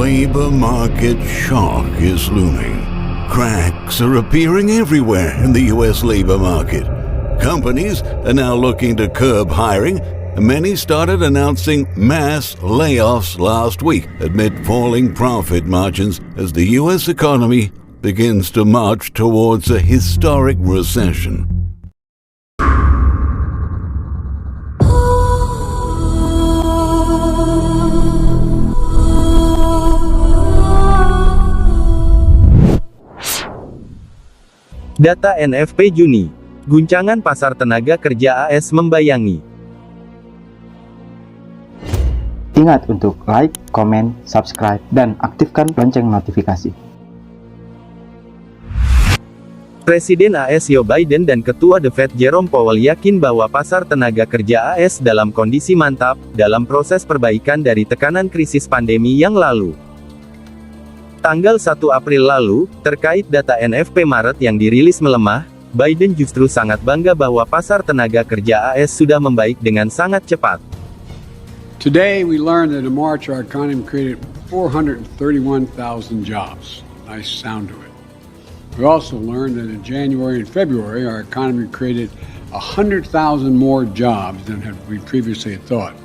labor market shock is looming. Cracks are appearing everywhere in the U.S. labor market. Companies are now looking to curb hiring. Many started announcing mass layoffs last week amid falling profit margins as the U.S. economy begins to march towards a historic recession. Data NFP Juni. Guncangan pasar tenaga kerja AS membayangi. Ingat untuk like, komen, subscribe, dan aktifkan lonceng notifikasi. Presiden AS Joe Biden dan Ketua The Fed Jerome Powell yakin bahwa pasar tenaga kerja AS dalam kondisi mantap, dalam proses perbaikan dari tekanan krisis pandemi yang lalu. Tanggal 1 April lalu, terkait data NFP Maret yang dirilis melemah, Biden justru sangat bangga bahwa pasar tenaga kerja AS sudah membaik dengan sangat cepat. Today we learned that in March our economy created 431,000 jobs. Nice sound to it. We also learned that in January and February our economy created 100,000 more jobs than we previously thought.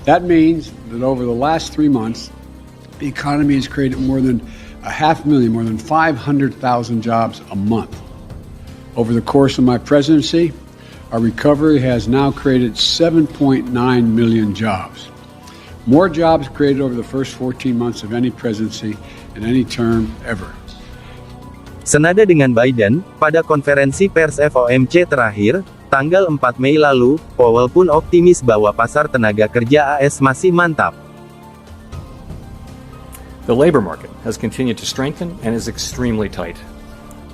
That means that over the last 3 months, the economy has created more than 500,000 jobs a month. Over the course of my presidency, our recovery has now created 7.9 million jobs. More jobs created over the first 14 months of any presidency in any term ever. Senada dengan Biden, pada konferensi pers FOMC terakhir, tanggal 4 Mei lalu, Powell pun optimis bahwa pasar tenaga kerja AS masih mantap. The labor market has continued to strengthen and is extremely tight.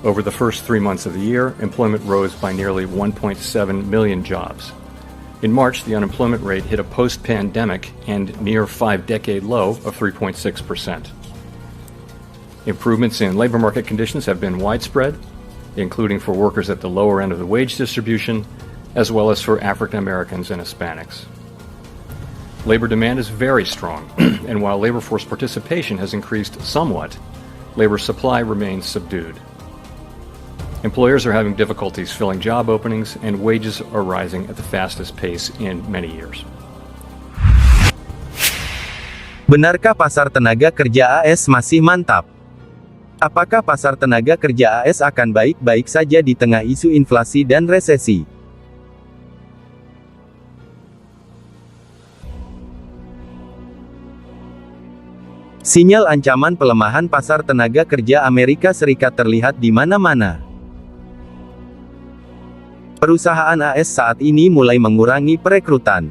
Over the first 3 months of the year, employment rose by nearly 1.7 million jobs. In March, the unemployment rate hit a post-pandemic and near 5-decade low of 3.6%. Improvements in labor market conditions have been widespread, including for workers at the lower end of the wage distribution, as well as for African Americans and Hispanics. Labor demand is very strong, and while labor force participation has increased somewhat, labor supply remains subdued. Employers are having difficulties filling job openings, and wages are rising at the fastest pace in many years. Benarkah pasar tenaga kerja AS masih mantap? Apakah pasar tenaga kerja AS akan baik-baik saja di tengah isu inflasi dan resesi? Sinyal ancaman pelemahan pasar tenaga kerja Amerika Serikat terlihat di mana-mana. Perusahaan AS saat ini mulai mengurangi perekrutan.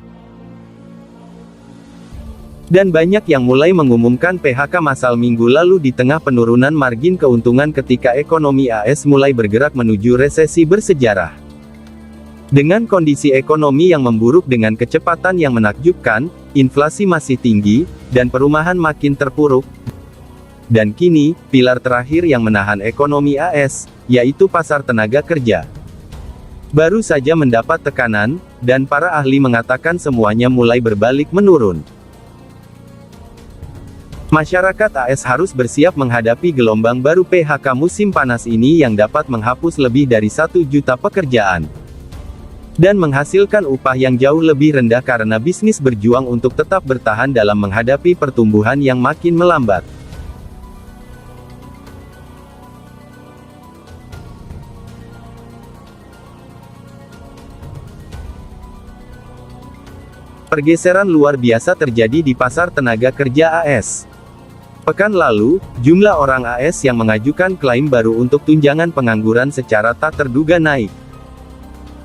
Dan banyak yang mulai mengumumkan PHK massal minggu lalu di tengah penurunan margin keuntungan ketika ekonomi AS mulai bergerak menuju resesi bersejarah. Dengan kondisi ekonomi yang memburuk dengan kecepatan yang menakjubkan, inflasi masih tinggi, dan perumahan makin terpuruk. Dan kini, pilar terakhir yang menahan ekonomi AS, yaitu pasar tenaga kerja, baru saja mendapat tekanan, dan para ahli mengatakan semuanya mulai berbalik menurun. Masyarakat AS harus bersiap menghadapi gelombang baru PHK musim panas ini yang dapat menghapus lebih dari 1 juta pekerjaan. Dan menghasilkan upah yang jauh lebih rendah karena bisnis berjuang untuk tetap bertahan dalam menghadapi pertumbuhan yang makin melambat. Pergeseran luar biasa terjadi di pasar tenaga kerja AS. Pekan lalu, jumlah orang AS yang mengajukan klaim baru untuk tunjangan pengangguran secara tak terduga naik,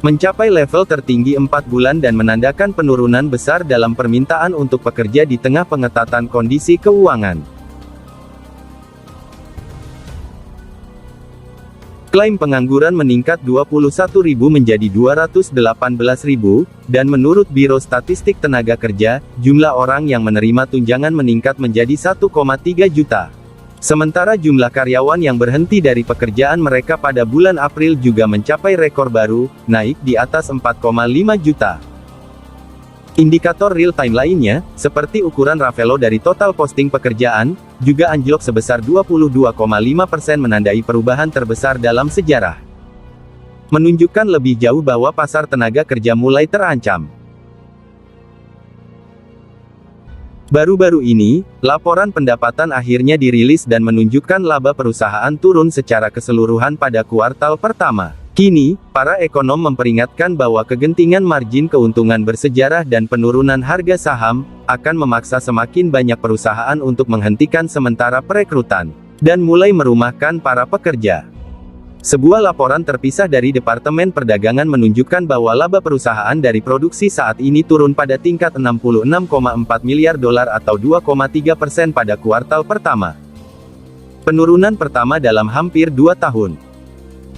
mencapai level tertinggi 4 bulan dan menandakan penurunan besar dalam permintaan untuk pekerja di tengah pengetatan kondisi keuangan. Klaim pengangguran meningkat 21.000 menjadi 218.000, dan menurut Biro Statistik Tenaga Kerja, jumlah orang yang menerima tunjangan meningkat menjadi 1,3 juta. Sementara jumlah karyawan yang berhenti dari pekerjaan mereka pada bulan April juga mencapai rekor baru, naik di atas 4,5 juta. Indikator real-time lainnya, seperti ukuran Ravelo dari total posting pekerjaan, juga anjlok sebesar 22,5% menandai perubahan terbesar dalam sejarah. Menunjukkan lebih jauh bahwa pasar tenaga kerja mulai terancam. Baru-baru ini, laporan pendapatan akhirnya dirilis dan menunjukkan laba perusahaan turun secara keseluruhan pada kuartal pertama. Kini, para ekonom memperingatkan bahwa kegentingan margin keuntungan bersejarah dan penurunan harga saham akan memaksa semakin banyak perusahaan untuk menghentikan sementara perekrutan dan mulai merumahkan para pekerja. Sebuah laporan terpisah dari Departemen Perdagangan menunjukkan bahwa laba perusahaan dari produksi saat ini turun pada tingkat 66,4 miliar dolar atau 2,3% pada kuartal pertama. Penurunan pertama dalam hampir 2 tahun.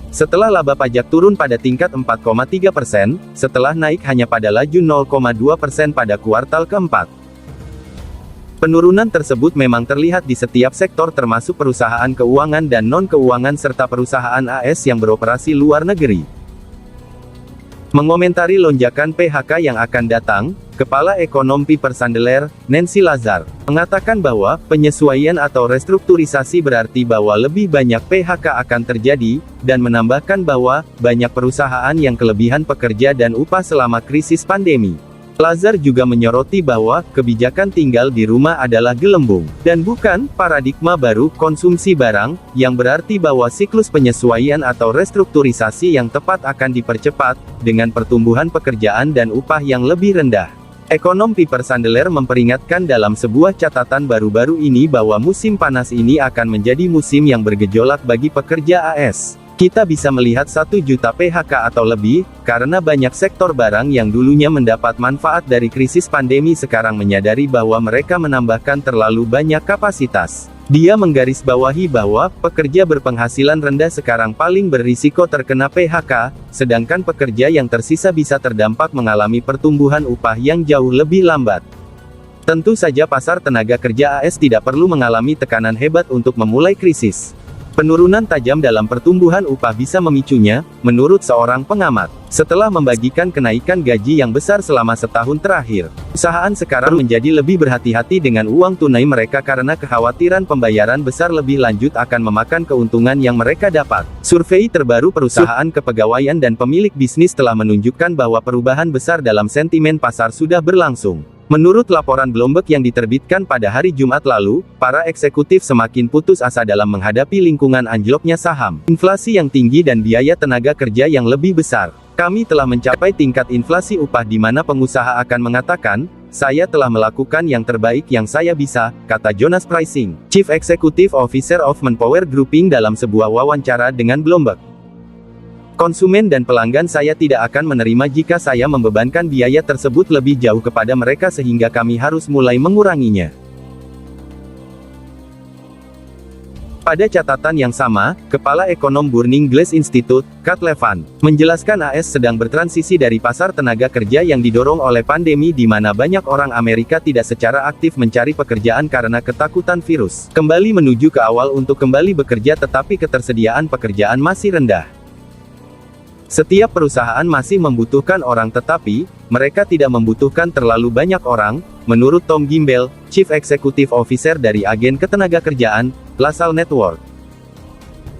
Setelah laba pajak turun pada tingkat 4,3%, setelah naik hanya pada laju 0,2% pada kuartal keempat. Penurunan tersebut memang terlihat di setiap sektor termasuk perusahaan keuangan dan non-keuangan serta perusahaan AS yang beroperasi luar negeri. Mengomentari lonjakan PHK yang akan datang, Kepala Ekonom Piper Sandler, Nancy Lazar, mengatakan bahwa penyesuaian atau restrukturisasi berarti bahwa lebih banyak PHK akan terjadi, dan menambahkan bahwa banyak perusahaan yang kelebihan pekerja dan upah selama krisis pandemi. Lazar juga menyoroti bahwa kebijakan tinggal di rumah adalah gelembung, dan bukan paradigma baru konsumsi barang, yang berarti bahwa siklus penyesuaian atau restrukturisasi yang tepat akan dipercepat, dengan pertumbuhan pekerjaan dan upah yang lebih rendah. Ekonom Piper Sandler memperingatkan dalam sebuah catatan baru-baru ini bahwa musim panas ini akan menjadi musim yang bergejolak bagi pekerja AS. Kita bisa melihat 1 juta PHK atau lebih, karena banyak sektor barang yang dulunya mendapat manfaat dari krisis pandemi sekarang menyadari bahwa mereka menambahkan terlalu banyak kapasitas. Dia menggarisbawahi bahwa pekerja berpenghasilan rendah sekarang paling berisiko terkena PHK, sedangkan pekerja yang tersisa bisa terdampak mengalami pertumbuhan upah yang jauh lebih lambat. Tentu saja pasar tenaga kerja AS tidak perlu mengalami tekanan hebat untuk memulai krisis. Penurunan tajam dalam pertumbuhan upah bisa memicunya, menurut seorang pengamat. Setelah membagikan kenaikan gaji yang besar selama setahun terakhir, perusahaan sekarang menjadi lebih berhati-hati dengan uang tunai mereka karena kekhawatiran pembayaran besar lebih lanjut akan memakan keuntungan yang mereka dapat. Survei terbaru perusahaan kepegawaian dan pemilik bisnis telah menunjukkan bahwa perubahan besar dalam sentimen pasar sudah berlangsung. Menurut laporan Bloomberg yang diterbitkan pada hari Jumat lalu, para eksekutif semakin putus asa dalam menghadapi lingkungan anjloknya saham, inflasi yang tinggi dan biaya tenaga kerja yang lebih besar. Kami telah mencapai tingkat inflasi upah di mana pengusaha akan mengatakan, "Saya telah melakukan yang terbaik yang saya bisa," kata Jonas Pricing, Chief Executive Officer of Manpower Grouping dalam sebuah wawancara dengan Bloomberg. Konsumen dan pelanggan saya tidak akan menerima jika saya membebankan biaya tersebut lebih jauh kepada mereka sehingga kami harus mulai menguranginya. Pada catatan yang sama, Kepala Ekonom Burning Glass Institute, Kat Levan, menjelaskan AS sedang bertransisi dari pasar tenaga kerja yang didorong oleh pandemi di mana banyak orang Amerika tidak secara aktif mencari pekerjaan karena ketakutan virus, kembali menuju ke awal untuk kembali bekerja tetapi ketersediaan pekerjaan masih rendah. Setiap perusahaan masih membutuhkan orang tetapi, mereka tidak membutuhkan terlalu banyak orang, menurut Tom Gimbel, Chief Executive Officer dari agen ketenagakerjaan, LaSalle Network.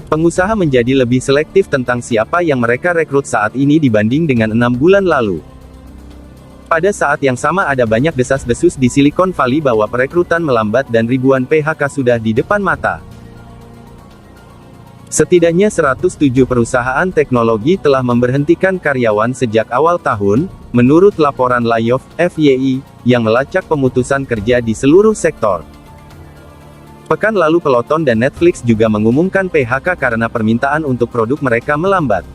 Pengusaha menjadi lebih selektif tentang siapa yang mereka rekrut saat ini dibanding dengan 6 bulan lalu. Pada saat yang sama ada banyak desas-desus di Silicon Valley bahwa perekrutan melambat dan ribuan PHK sudah di depan mata. Setidaknya 107 perusahaan teknologi telah memberhentikan karyawan sejak awal tahun, menurut laporan Layoff FYI, yang melacak pemutusan kerja di seluruh sektor. Pekan lalu Peloton dan Netflix juga mengumumkan PHK karena permintaan untuk produk mereka melambat.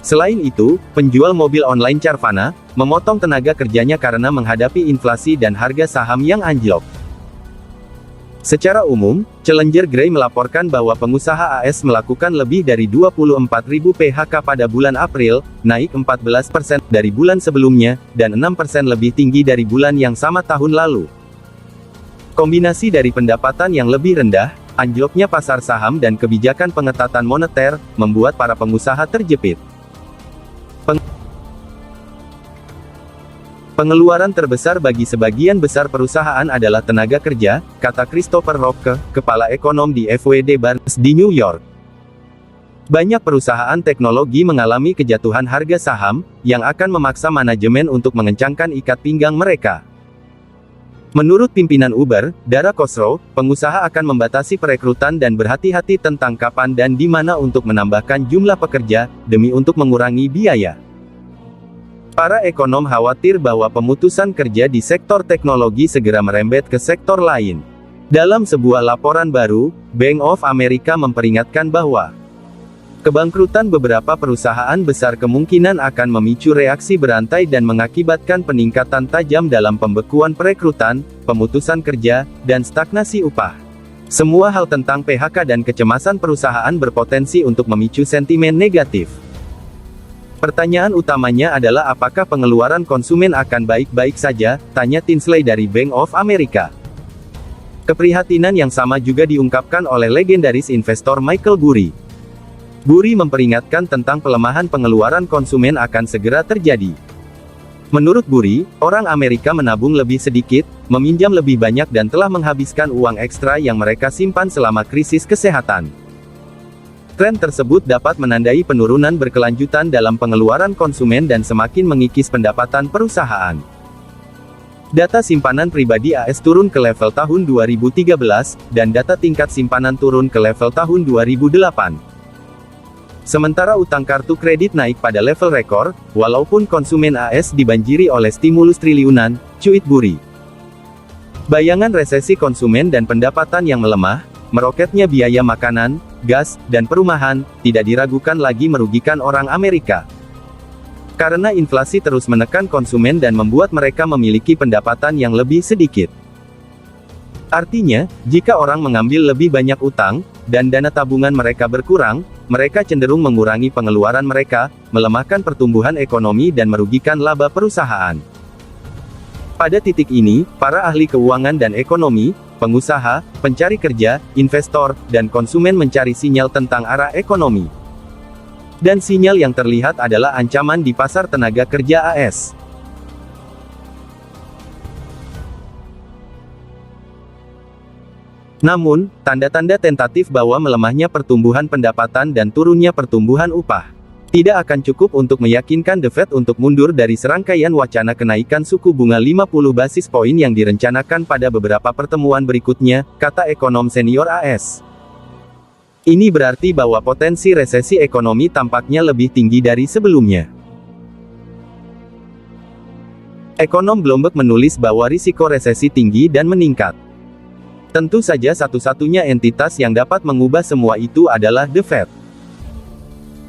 Selain itu, penjual mobil online Carvana, memotong tenaga kerjanya karena menghadapi inflasi dan harga saham yang anjlok. Secara umum, Challenger Gray melaporkan bahwa pengusaha AS melakukan lebih dari 24.000 PHK pada bulan April, naik 14% dari bulan sebelumnya, dan 6% lebih tinggi dari bulan yang sama tahun lalu. Kombinasi dari pendapatan yang lebih rendah, anjloknya pasar saham dan kebijakan pengetatan moneter, membuat para pengusaha terjepit. Pengeluaran terbesar bagi sebagian besar perusahaan adalah tenaga kerja, kata Christopher Rocke, kepala ekonom di FWD Barnes di New York. Banyak perusahaan teknologi mengalami kejatuhan harga saham, yang akan memaksa manajemen untuk mengencangkan ikat pinggang mereka. Menurut pimpinan Uber, Dara Khosrow, pengusaha akan membatasi perekrutan dan berhati-hati tentang kapan dan di mana untuk menambahkan jumlah pekerja, demi untuk mengurangi biaya. Para ekonom khawatir bahwa pemutusan kerja di sektor teknologi segera merembet ke sektor lain. Dalam sebuah laporan baru, Bank of America memperingatkan bahwa kebangkrutan beberapa perusahaan besar kemungkinan akan memicu reaksi berantai dan mengakibatkan peningkatan tajam dalam pembekuan perekrutan, pemutusan kerja, dan stagnasi upah. Semua hal tentang PHK dan kecemasan perusahaan berpotensi untuk memicu sentimen negatif. Pertanyaan utamanya adalah apakah pengeluaran konsumen akan baik-baik saja, tanya Tinsley dari Bank of America. Keprihatinan yang sama juga diungkapkan oleh legendaris investor Michael Burry. Burry memperingatkan tentang pelemahan pengeluaran konsumen akan segera terjadi. Menurut Burry, orang Amerika menabung lebih sedikit, meminjam lebih banyak dan telah menghabiskan uang ekstra yang mereka simpan selama krisis kesehatan. Tren tersebut dapat menandai penurunan berkelanjutan dalam pengeluaran konsumen dan semakin mengikis pendapatan perusahaan. Data simpanan pribadi AS turun ke level tahun 2013, dan data tingkat simpanan turun ke level tahun 2008. Sementara utang kartu kredit naik pada level rekor, walaupun konsumen AS dibanjiri oleh stimulus triliunan, cuit Burry. Bayangan resesi konsumen dan pendapatan yang melemah, meroketnya biaya makanan, gas, dan perumahan, tidak diragukan lagi merugikan orang Amerika. Karena inflasi terus menekan konsumen dan membuat mereka memiliki pendapatan yang lebih sedikit. Artinya, jika orang mengambil lebih banyak utang, dan dana tabungan mereka berkurang, mereka cenderung mengurangi pengeluaran mereka, melemahkan pertumbuhan ekonomi dan merugikan laba perusahaan. Pada titik ini, para ahli keuangan dan ekonomi, pengusaha, pencari kerja, investor, dan konsumen mencari sinyal tentang arah ekonomi. Dan sinyal yang terlihat adalah ancaman di pasar tenaga kerja AS. Namun, tanda-tanda tentatif bahwa melemahnya pertumbuhan pendapatan dan turunnya pertumbuhan upah tidak akan cukup untuk meyakinkan The Fed untuk mundur dari serangkaian wacana kenaikan suku bunga 50 basis poin yang direncanakan pada beberapa pertemuan berikutnya, kata ekonom senior AS. Ini berarti bahwa potensi resesi ekonomi tampaknya lebih tinggi dari sebelumnya. Ekonom Bloomberg menulis bahwa risiko resesi tinggi dan meningkat. Tentu saja satu-satunya entitas yang dapat mengubah semua itu adalah The Fed.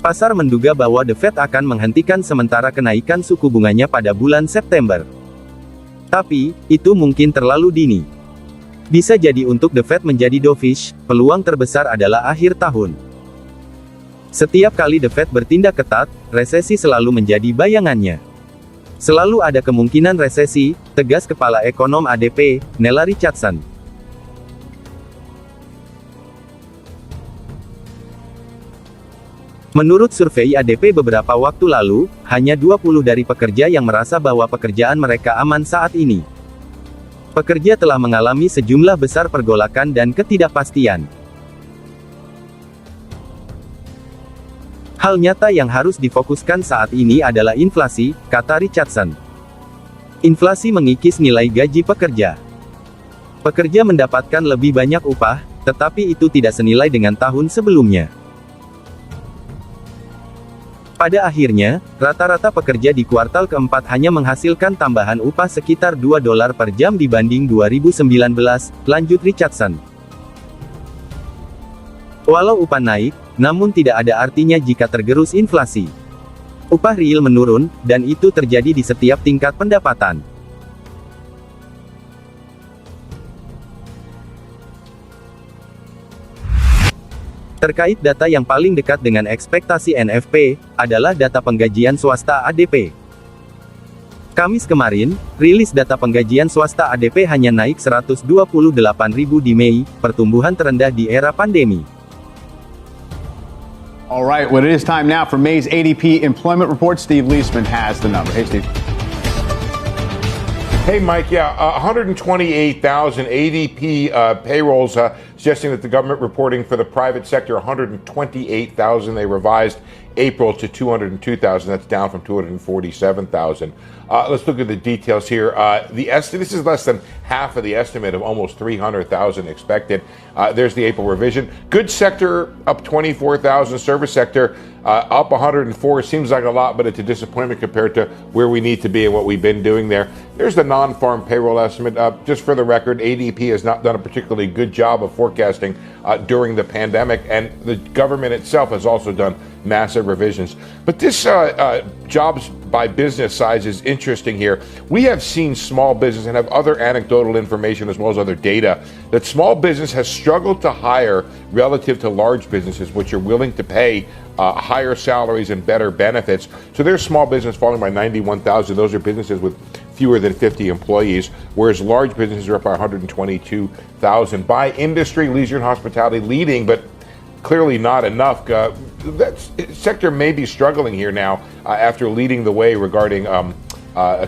Pasar menduga bahwa The Fed akan menghentikan sementara kenaikan suku bunganya pada bulan September. Tapi, itu mungkin terlalu dini. Bisa jadi untuk The Fed menjadi dovish, peluang terbesar adalah akhir tahun. Setiap kali The Fed bertindak ketat, resesi selalu menjadi bayangannya. Selalu ada kemungkinan resesi, tegas kepala ekonom ADP, Nella Richardson. Menurut survei ADP beberapa waktu lalu, hanya 20 dari pekerja yang merasa bahwa pekerjaan mereka aman saat ini. Pekerja telah mengalami sejumlah besar pergolakan dan ketidakpastian. Hal nyata yang harus difokuskan saat ini adalah inflasi, kata Richardson. Inflasi mengikis nilai gaji pekerja. Pekerja mendapatkan lebih banyak upah, tetapi itu tidak senilai dengan tahun sebelumnya. Pada akhirnya, rata-rata pekerja di kuartal keempat hanya menghasilkan tambahan upah sekitar $2 per jam dibanding 2019, lanjut Richardson. Walau upah naik, namun tidak ada artinya jika tergerus inflasi. Upah real menurun, dan itu terjadi di setiap tingkat pendapatan. Terkait data yang paling dekat dengan ekspektasi NFP, adalah data penggajian swasta ADP. Kamis kemarin, rilis data penggajian swasta ADP hanya naik 128.000 di Mei, pertumbuhan terendah di era pandemi. All right, well, it is time now for May's ADP employment report. Steve Leisman has the number. Hey, Steve. Hey, Mike. Yeah, 128,000 ADP payrolls, suggesting that the government reporting for the private sector 128,000. They revised April to 202,000. That's down from 247,000. Let's look at the details here. This is less than half of the estimate of almost 300,000 expected. There's the April revision. Goods sector up 24,000. Service sector up 104. Seems like a lot, but it's a disappointment compared to where we need to be and what we've been doing there. There's the non-farm payroll estimate. Just for the record, ADP has not done a particularly good job of forecasting during the pandemic, and the government itself has also done massive revisions. But this jobs by business size is interesting here. We have seen small business and have other anecdotal information as well as other data that small business has struggled to hire relative to large businesses, which are willing to pay higher salaries and better benefits. So there's small business falling by 91,000. Those are businesses with fewer than 50 employees, whereas large businesses are up by 122,000. By industry, leisure and hospitality leading, but clearly not enough. That sector may be struggling here now after leading the way regarding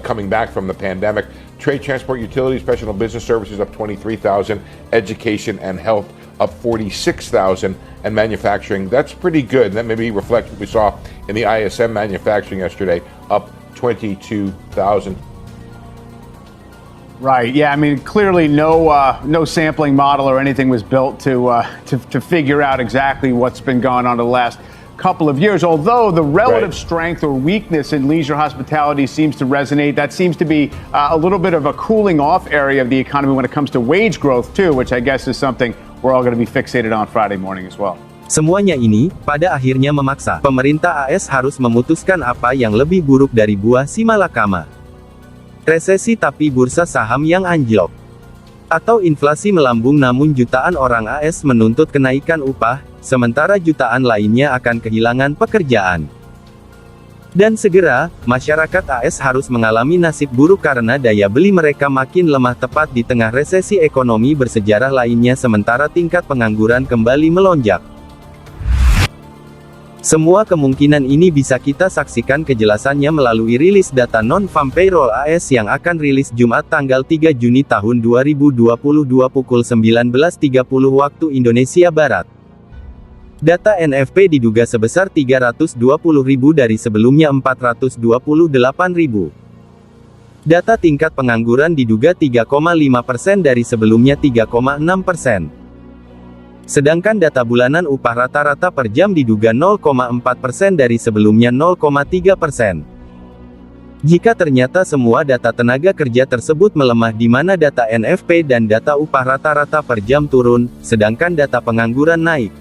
coming back from the pandemic. Trade, transport, utilities, professional business services up 23,000. Education and health up 46,000. And manufacturing, that's pretty good. That maybe reflects what we saw in the ISM manufacturing yesterday, up 22,000. Right. Yeah. I mean, clearly no sampling model or anything was built to figure out exactly what's been going on the last couple of years. Although the relative strength or weakness in leisure hospitality seems to resonate, that seems to be a little bit of a cooling off area of the economy when it comes to wage growth too, which I guess is something we're all going to be fixated on Friday morning as well. Semuanya ini, pada akhirnya memaksa pemerintah AS harus memutuskan apa yang lebih buruk dari buah si malakama. Resesi tapi bursa saham yang anjlok. Atau inflasi melambung namun jutaan orang AS menuntut kenaikan upah, sementara jutaan lainnya akan kehilangan pekerjaan. Dan segera, masyarakat AS harus mengalami nasib buruk karena daya beli mereka makin lemah tepat di tengah resesi ekonomi bersejarah lainnya sementara tingkat pengangguran kembali melonjak. Semua kemungkinan ini bisa kita saksikan kejelasannya melalui rilis data non-farm payroll AS yang akan rilis Jumat tanggal 3 Juni tahun 2022 pukul 19.30 waktu Indonesia Barat. Data NFP diduga sebesar 320.000 dari sebelumnya 428.000. Data tingkat pengangguran diduga 3,5% dari sebelumnya 3,6%. Sedangkan data bulanan upah rata-rata per jam diduga 0,4% dari sebelumnya 0,3%. Jika ternyata semua data tenaga kerja tersebut melemah di mana data NFP dan data upah rata-rata per jam turun, sedangkan data pengangguran naik,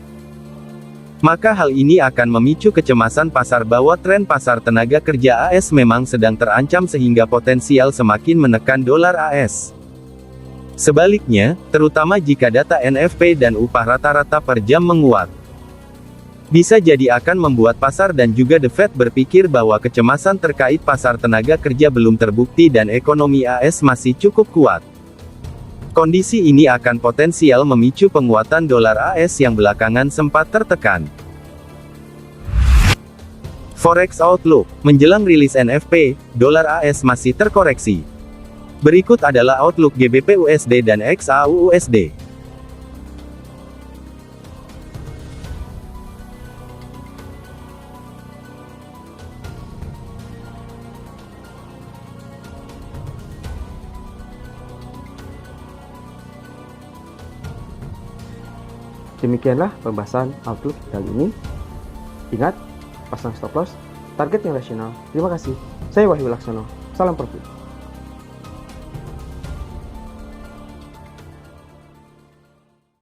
maka hal ini akan memicu kecemasan pasar bahwa tren pasar tenaga kerja AS memang sedang terancam sehingga potensial semakin menekan dolar AS. Sebaliknya, terutama jika data NFP dan upah rata-rata per jam menguat, bisa jadi akan membuat pasar dan juga The Fed berpikir bahwa kecemasan terkait pasar tenaga kerja belum terbukti dan ekonomi AS masih cukup kuat. Kondisi ini akan potensial memicu penguatan dolar AS yang belakangan sempat tertekan. Forex Outlook, menjelang rilis NFP, dolar AS masih terkoreksi. Berikut adalah outlook GBP USD dan XAU USD. Demikianlah pembahasan Outlook kali ini. Ingat, pasang stop loss, target yang rasional. Terima kasih. Saya Wahyu Laksono. Salam profit.